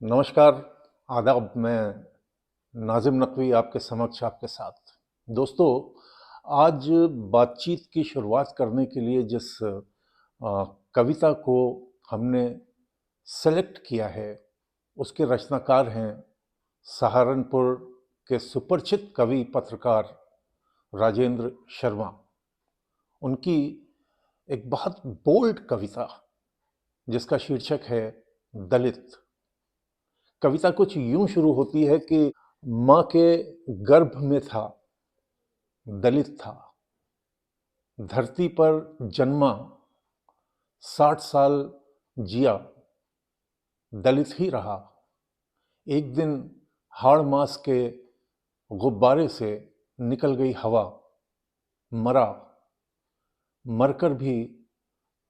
नमस्कार, आदाब। मैं नाज़िम नकवी आपके समक्ष आपके साथ। दोस्तों, आज बातचीत की शुरुआत करने के लिए जिस कविता को हमने सेलेक्ट किया है, उसके रचनाकार हैं सहारनपुर के सुपरिचित कवि पत्रकार राजेंद्र शर्मा। उनकी एक बहुत बोल्ड कविता जिसका शीर्षक है दलित। कविता कुछ यूं शुरू होती है कि माँ के गर्भ में था, दलित था, धरती पर जन्मा, 60 साल जिया, दलित ही रहा। एक दिन हाड़ मास के गुब्बारे से निकल गई हवा, मरा, मरकर भी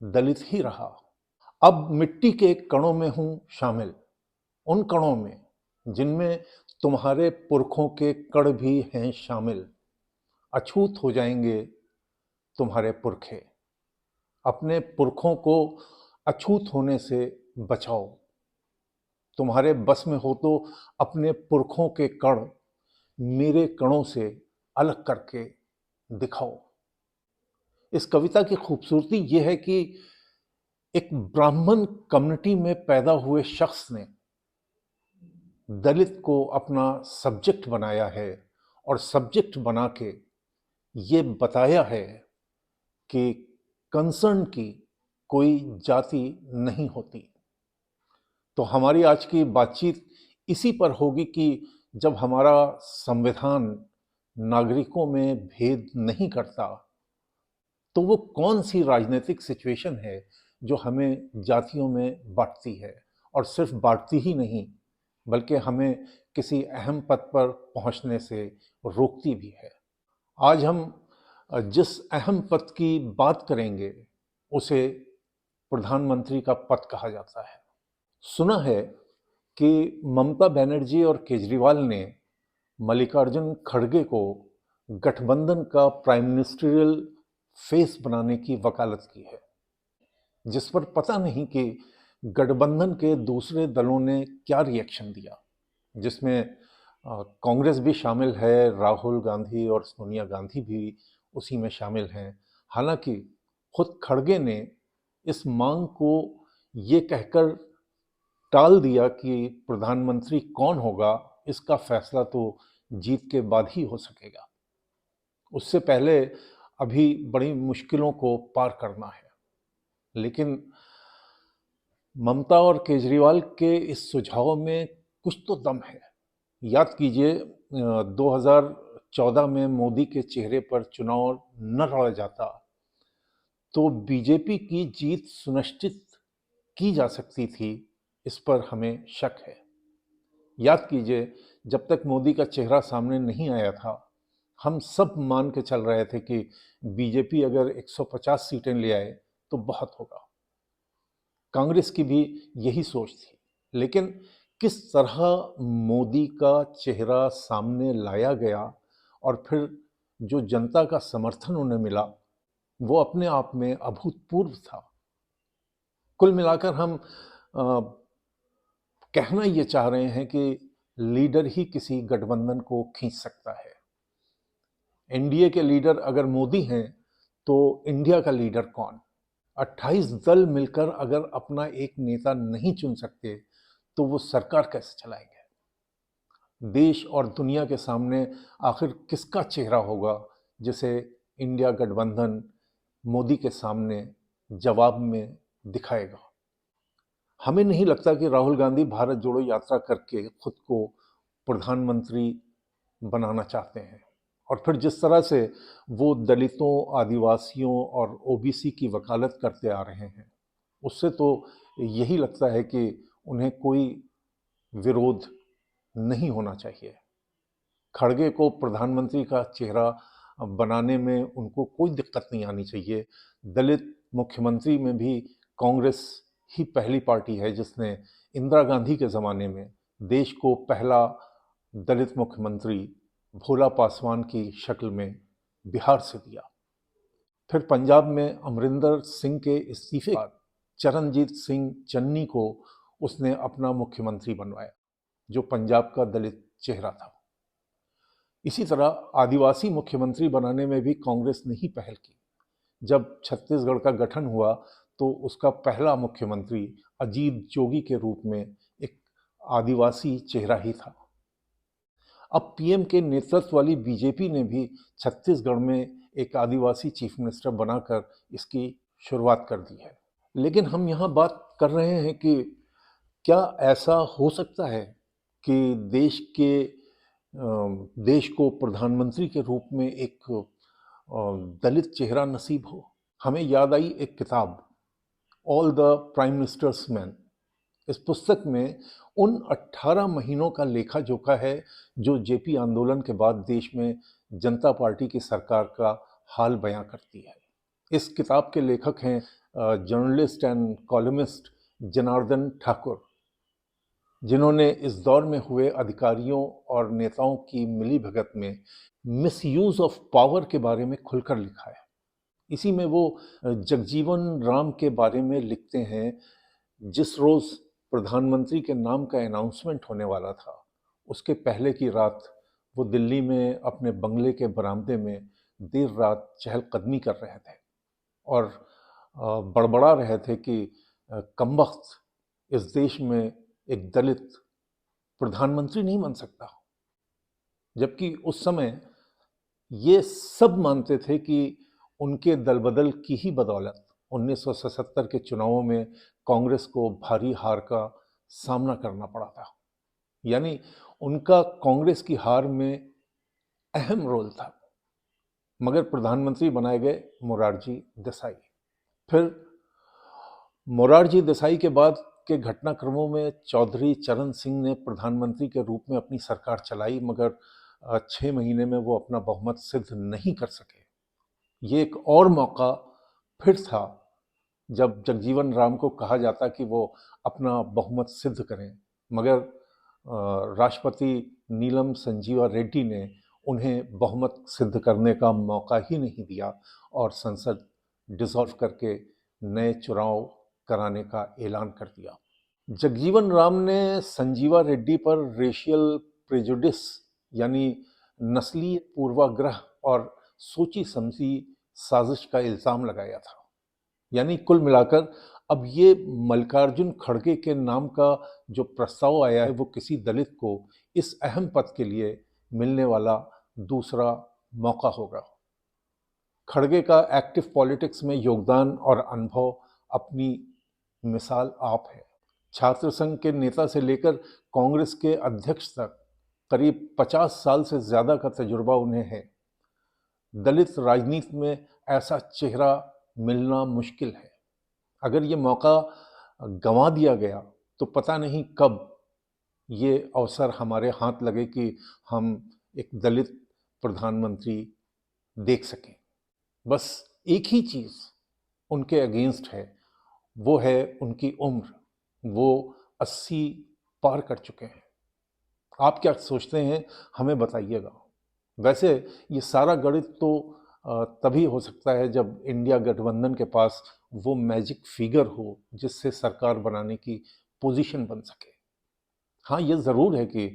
दलित ही रहा। अब मिट्टी के कणों में हूं शामिल, उन कणों में जिनमें तुम्हारे पुरखों के कण भी हैं शामिल। अछूत हो जाएंगे तुम्हारे पुरखे, अपने पुरखों को अछूत होने से बचाओ। तुम्हारे बस में हो तो अपने पुरखों के कण मेरे कणों से अलग करके दिखाओ। इस कविता की खूबसूरती यह है कि एक ब्राह्मण कम्युनिटी में पैदा हुए शख्स ने दलित को अपना सब्जेक्ट बनाया है और सब्जेक्ट बना के ये बताया है कि कंसर्न की कोई जाति नहीं होती। तो हमारी आज की बातचीत इसी पर होगी कि जब हमारा संविधान नागरिकों में भेद नहीं करता, तो वो कौन सी राजनीतिक सिचुएशन है जो हमें जातियों में बांटती है, और सिर्फ बांटती ही नहीं बल्कि हमें किसी अहम पद पर पहुंचने से रोकती भी है। आज हम जिस अहम पद की बात करेंगे उसे प्रधानमंत्री का पद कहा जाता है। सुना है कि ममता बनर्जी और केजरीवाल ने मल्लिकार्जुन खड़गे को गठबंधन का प्राइम मिनिस्टरियल फेस बनाने की वकालत की है, जिस पर पता नहीं कि गठबंधन के दूसरे दलों ने क्या रिएक्शन दिया, जिसमें कांग्रेस भी शामिल है, राहुल गांधी और सोनिया गांधी भी उसी में शामिल हैं। हालांकि खुद खड़गे ने इस मांग को ये कहकर टाल दिया कि प्रधानमंत्री कौन होगा इसका फैसला तो जीत के बाद ही हो सकेगा, उससे पहले अभी बड़ी मुश्किलों को पार करना है। लेकिन ममता और केजरीवाल के इस सुझाव में कुछ तो दम है। याद कीजिए, 2014 में मोदी के चेहरे पर चुनाव न लड़ा जाता तो बीजेपी की जीत सुनिश्चित की जा सकती थी, इस पर हमें शक है। याद कीजिए, जब तक मोदी का चेहरा सामने नहीं आया था, हम सब मान के चल रहे थे कि बीजेपी अगर 150 सीटें ले आए तो बहुत होगा। कांग्रेस की भी यही सोच थी। लेकिन किस तरह मोदी का चेहरा सामने लाया गया और फिर जो जनता का समर्थन उन्हें मिला, वो अपने आप में अभूतपूर्व था। कुल मिलाकर हम कहना ये चाह रहे हैं कि लीडर ही किसी गठबंधन को खींच सकता है। एनडीए के लीडर अगर मोदी हैं तो इंडिया का लीडर कौन? 28 दल मिलकर अगर अपना एक नेता नहीं चुन सकते तो वो सरकार कैसे चलाएंगे? देश और दुनिया के सामने आखिर किसका चेहरा होगा जिसे इंडिया गठबंधन मोदी के सामने जवाब में दिखाएगा? हमें नहीं लगता कि राहुल गांधी भारत जोड़ो यात्रा करके खुद को प्रधानमंत्री बनाना चाहते हैं। और फिर जिस तरह से वो दलितों, आदिवासियों और ओबीसी की वकालत करते आ रहे हैं, उससे तो यही लगता है कि उन्हें कोई विरोध नहीं होना चाहिए। खड़गे को प्रधानमंत्री का चेहरा बनाने में उनको कोई दिक्कत नहीं आनी चाहिए। दलित मुख्यमंत्री में भी कांग्रेस ही पहली पार्टी है जिसने इंदिरा गांधी के ज़माने में देश को पहला दलित मुख्यमंत्री भोला पासवान की शक्ल में बिहार से दिया। फिर पंजाब में अमरिंदर सिंह के इस्तीफे के बाद चरणजीत सिंह चन्नी को उसने अपना मुख्यमंत्री बनवाया, जो पंजाब का दलित चेहरा था। इसी तरह आदिवासी मुख्यमंत्री बनाने में भी कांग्रेस ने ही पहल की। जब छत्तीसगढ़ का गठन हुआ तो उसका पहला मुख्यमंत्री अजीत जोगी के रूप में एक आदिवासी चेहरा ही था। अब पीएम के नेतृत्व वाली बीजेपी ने भी छत्तीसगढ़ में एक आदिवासी चीफ मिनिस्टर बनाकर इसकी शुरुआत कर दी है। लेकिन हम यहाँ बात कर रहे हैं कि क्या ऐसा हो सकता है कि देश को प्रधानमंत्री के रूप में एक दलित चेहरा नसीब हो? हमें याद आई एक किताब, all the prime ministers man. इस पुस्तक में उन 18 महीनों का लेखा जोखा है जो जेपी आंदोलन के बाद देश में जनता पार्टी की सरकार का हाल बयां करती है। इस किताब के लेखक हैं journalist and columnist Janardan Thakur, जिन्होंने इस दौर में हुए अधिकारियों और नेताओं की मिलीभगत में मिसयूज ऑफ पावर के बारे में खुलकर लिखा है। इसी में वो जगजीवन राम के बारे में लिखते हैं। जिस रोज प्रधानमंत्री के नाम का अनाउंसमेंट होने वाला था, उसके पहले की रात वो दिल्ली में अपने बंगले के बरामदे में देर रात चहलकदमी कर रहे थे और बड़बड़ा रहे थे कि कमबख्त इस देश में एक दलित प्रधानमंत्री नहीं बन सकता। जबकि उस समय ये सब मानते थे कि उनके दलबदल की ही बदौलत 1977 के चुनावों में कांग्रेस को भारी हार का सामना करना पड़ा था। यानी उनका कांग्रेस की हार में अहम रोल था। मगर प्रधानमंत्री बनाए गए मोरारजी देसाई। फिर मोरारजी देसाई के बाद के घटनाक्रमों में चौधरी चरण सिंह ने प्रधानमंत्री के रूप में अपनी सरकार चलाई, मगर 6 महीने में वो अपना बहुमत सिद्ध नहीं कर सके। ये एक और मौका फिर था जब जगजीवन राम को कहा जाता कि वो अपना बहुमत सिद्ध करें, मगर राष्ट्रपति नीलम संजीवा रेड्डी ने उन्हें बहुमत सिद्ध करने का मौका ही नहीं दिया और संसद डिसॉल्व करके नए चुनाव कराने का ऐलान कर दिया। जगजीवन राम ने संजीवा रेड्डी पर रेशियल प्रेजुडिस यानी नस्लीय पूर्वाग्रह और सोची समझी साजिश का इल्जाम लगाया था। यानी कुल मिलाकर अब ये मल्लिकार्जुन खड़गे के नाम का जो प्रस्ताव आया है वो किसी दलित को इस अहम पद के लिए मिलने वाला दूसरा मौका होगा। खड़गे का एक्टिव पॉलिटिक्स में योगदान और अनुभव अपनी मिसाल आप है। छात्र संघ के नेता से लेकर कांग्रेस के अध्यक्ष तक करीब 50 साल से ज्यादा का तजुर्बा उन्हें है। दलित राजनीति में ऐसा चेहरा मिलना मुश्किल है। अगर ये मौका गंवा दिया गया तो पता नहीं कब ये अवसर हमारे हाथ लगे कि हम एक दलित प्रधानमंत्री देख सकें। बस एक ही चीज उनके अगेंस्ट है, वो है उनकी उम्र। वो 80 पार कर चुके हैं। आप क्या सोचते हैं, हमें बताइएगा। वैसे ये सारा गणित तो तभी हो सकता है जब इंडिया गठबंधन के पास वो मैजिक फिगर हो जिससे सरकार बनाने की पोजीशन बन सके। हाँ, ये ज़रूर है कि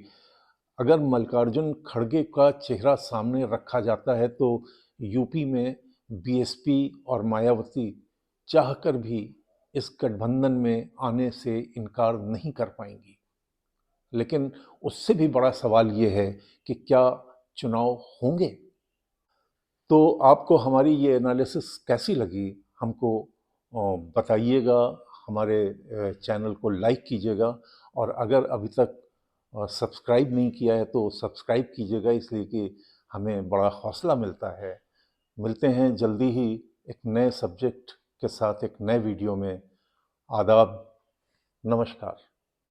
अगर मल्लिकार्जुन खड़गे का चेहरा सामने रखा जाता है तो यूपी में बीएसपी और मायावती चाहकर भी इस गठबंधन में आने से इनकार नहीं कर पाएंगी। लेकिन उससे भी बड़ा सवाल ये है कि क्या चुनाव होंगे? तो आपको हमारी ये एनालिसिस कैसी लगी, हमको बताइएगा। हमारे चैनल को लाइक कीजिएगा और अगर अभी तक सब्सक्राइब नहीं किया है तो सब्सक्राइब कीजिएगा, इसलिए कि हमें बड़ा हौसला मिलता है। मिलते हैं जल्दी ही एक नए सब्जेक्ट के साथ एक नए वीडियो में। आदाब, नमस्कार।